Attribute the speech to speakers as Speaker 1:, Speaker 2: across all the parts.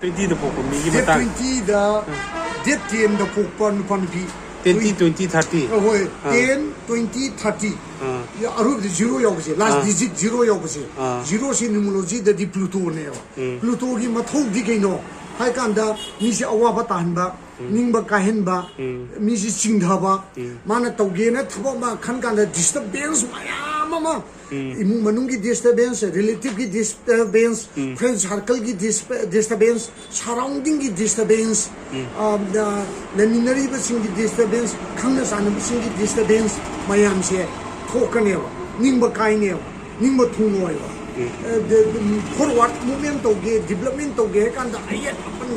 Speaker 1: 20 the pokpa mi
Speaker 2: date 20 the date 10 the pokpa nupan bi
Speaker 1: 20 30
Speaker 2: oh 10 20 30 ya aru zero yaw bse last digit zero yaw bse zero si numerology the di Pluto ne Pluto gi mathau di kaino hai kan da mi si awa ba tan ba ning ba ka hen ba mi si ching tha ba mana tawge na thabo ma khan kan da disturbance mama imu manung ki disturbance relative ki disturbance friend circle ki disturbance surrounding ki disturbance the luminary ba sing ki disturbance khang na san ba sing ki disturbance mayam se thokane ba ning ba kai ne ning ba thung noi ba the forward movement to ge development to ge kan da ayat apan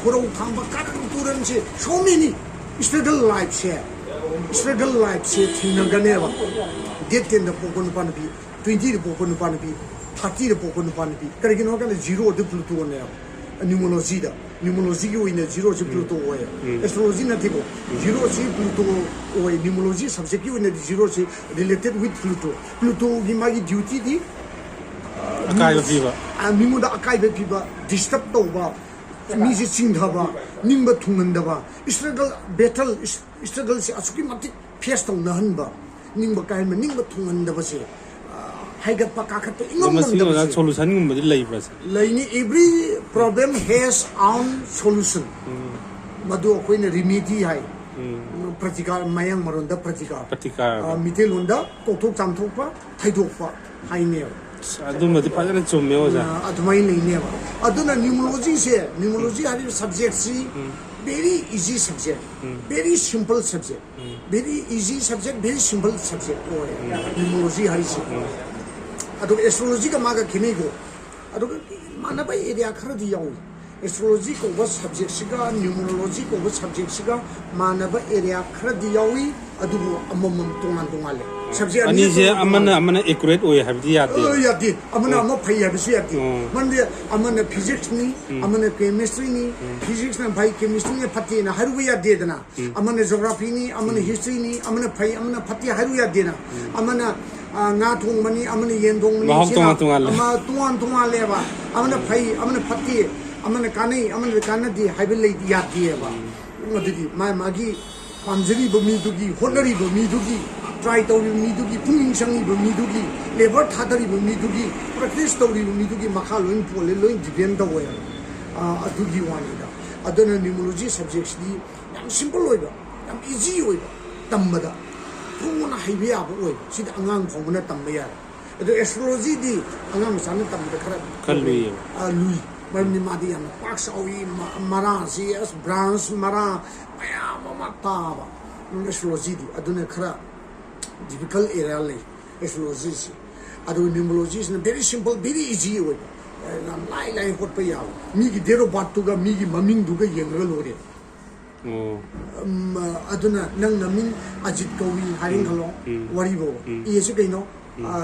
Speaker 2: puro thang ba kan turan se so many struggle life se thina gane ba date 10 the pokon pan bi 20 the pokon pan bi 30 the pokon pan bi kare gino kan zero the Pluto ne numerology ki win zero the Pluto oy astrology na thibo zero si Pluto oy numerology subject ki win zero si related with Pluto gi magi duty di
Speaker 1: akai biba
Speaker 2: mimu da akai biba disturb to ba mi ji ching tha ba ning ba thungan da ba struggle se asuki mati face to na han ba ning ba kai ma ning ba thungan da ba se haigat pa ka khat ingom
Speaker 1: da solution ngum ba lai ba
Speaker 2: laini every problem has own solution madu koi na remedy hai pratikar mayang maron da pratikar mitel honda kokthok chamthok pa thaidok pa hai ne
Speaker 1: adumadi pajana chumme oja
Speaker 2: adumai nei ne ba aduna numerology hari subject si very easy subject very simple subject very easy subject very simple subject numerology hari si adu astrology ka maga khine go adu mana bai area khara di yaw astrology ko was subject siga numerology ko was subject siga mana ba area khara di yawi adu amam tongan le subject
Speaker 1: ani je amana accurate oy habdi
Speaker 2: yati amana amma phai habsi yati mande amana physics ni amana chemistry ni physics na bhai chemistry ne phati na haru ya de dana amana geography ni amana history ni amana phai amana phati haru ya de na amana nga thong mani amana yen thong mani ama tungan le ba amana phai amana phati amana kanai di haibe le ya de ba ngodi magi pamjari bo mi dugi honari bo mi dugi try to mi dugi puning sangi bo mi dugi labor thadari bo mi dugi practice to mi dugi makha loin pole loin depend da way adugi wani da adana numerology subjects di yam simple oiba yam easy oiba tambada thuna haibe ya bo oi sid angang phomna tamba ya adu astrology di angang san tamba khara
Speaker 1: kalwi
Speaker 2: lui mani madi yam parks awi mara cs branch mara aya mama ta ba astrology di aduna khara difficult area le astrology adu numerology is very simple very easy way lai hot pa yaw mi gi dero bat tu ga mi gi maming du ga yengra lore aduna nang naming ajit kawi haring khalo wari bo e se kaino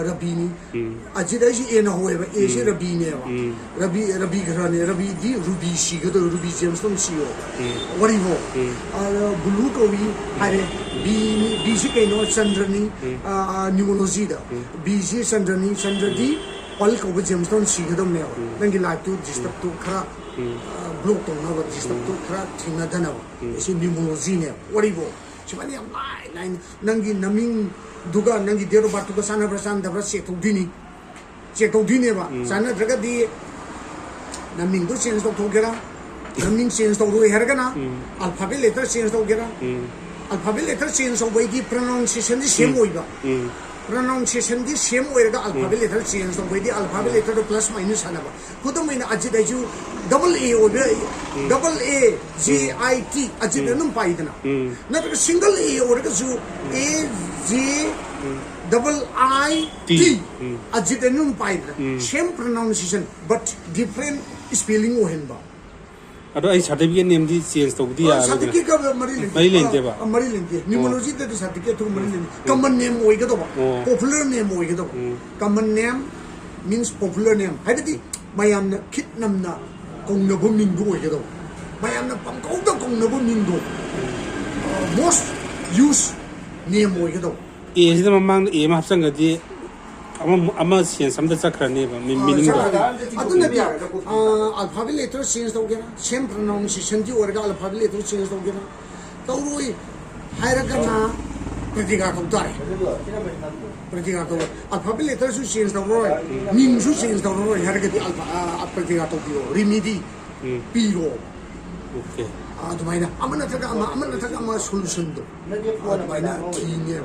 Speaker 2: rabini ajit ai e na hoye ba e se rabini ba rabi grane rabi di ruby si ga do ruby gemstone si yo wari bo blue kawi hare bi si kaino chandrani numerology da bi si chandradi all ko gemstone si ga do ne nang gi light to disturb to khara block to na disturb to khara thina dana si numerology ne wari bo chimani am line nangi naming duga nangi dero batu ko sana prasan dabra se to dini ba sana draga di naming do change to gera naming change to ro hergana alphabet letter change to gera alphabet letter change so by di pronunciation di same oiba pronunciation di same oiga alphabet letter change to by di alphabet letter to plus minus ana ba kudo maina ajit ai ju double a oiba double a g I t ajit num pai dana na single a oiga ju a g double I T ajit num pai same pronunciation but different spelling ohen ba
Speaker 1: ado ai certificate name di change to di ya
Speaker 2: certificate ka mari lente numerology da certificate to mari lente common name oi ga do popular name oi ga do common name means popular name haidi mayam na kit nam na kong na bum ning do oi ga do mayam na pang kong da kong na bum ning do most use name oi ga do
Speaker 1: e sida mamang e ma hapsang ga di ama science amda chakhrani ba meaning ba
Speaker 2: aduna di alphabet letter change tawgena same pronunciation di orga alphabet letter change tawgena tawroi hairagana pratika tawtare pratika taw alphabet letter su change tawroi mim su change tawroi hairagati pratika tawpiro remedy piro
Speaker 1: okay
Speaker 2: adumaina amana taka ama solution do adumaina kine